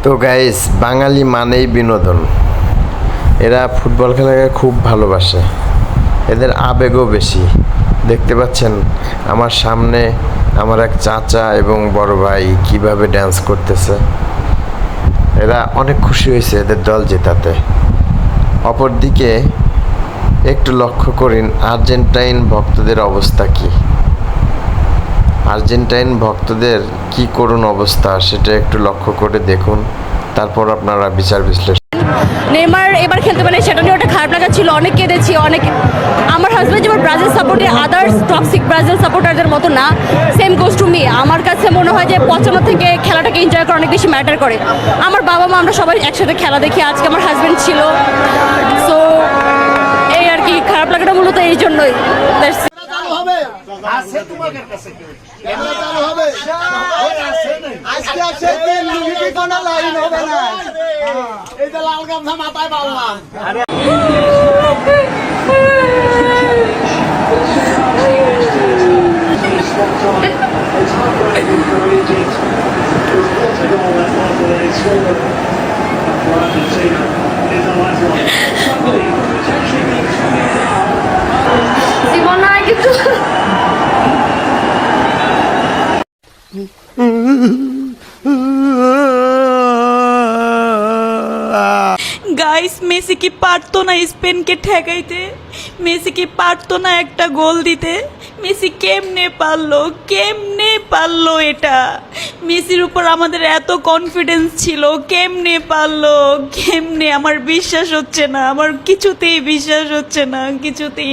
তো গাইস, বাঙালি মানেই বিনোদন। এরা ফুটবল খেলাকে খুব ভালোবাসে, এদের আবেগও বেশি। দেখতে পাচ্ছেন আমার সামনে আমার এক চাচা এবং বড় ভাই কিভাবে ড্যান্স করতেছে। এরা অনেক খুশি হয়েছে এদের দল জেতাতে। অপরদিকে একটু লক্ষ্য করিন আর্জেন্টাইন ভক্তদের অবস্থা কি। আর্জেন্টাইন ভক্তদের কি করুণ অবস্থা সেটা একটু লক্ষ্য করে দেখুন, তারপর আপনারা বিচার বিশ্লেষণ। নেইমার এবার খেলতে পারে সেটা নিয়ে ওটা খারাপ লাগা ছিল, অনেক কেঁদেছি অনেক। আমার হাজব্যান্ড যেমন ব্রাজিল সাপোর্টে আদার্স টক্সিক ব্রাজিল সাপোর্টারদের মতো না, সেম গোজ টু মি। আমার কাছে মনে হয় যে পছন্দ থেকে খেলাটাকে এনজয় করা অনেক বেশি ম্যাটার করে। আমার বাবা মা আমরা সবাই একসাথে খেলা দেখি, আজকে আমার হাজব্যান্ড ছিল। সো এই আর কি, খারাপ লাগাটা মূলত এই জন্যই। গাইস, মেসি কি পারতো না স্পেনকে ঠেকাইতে? মেসি কি পারতো না একটা গোল দিতে? মেসি কেমনে পারলো এটা? মেসির উপর আমাদের এত কনফিডেন্স ছিল, কেমনে পারলো? আমার বিশ্বাস হচ্ছে না, আমার কিছুতেই বিশ্বাস হচ্ছে না, কিছুতেই।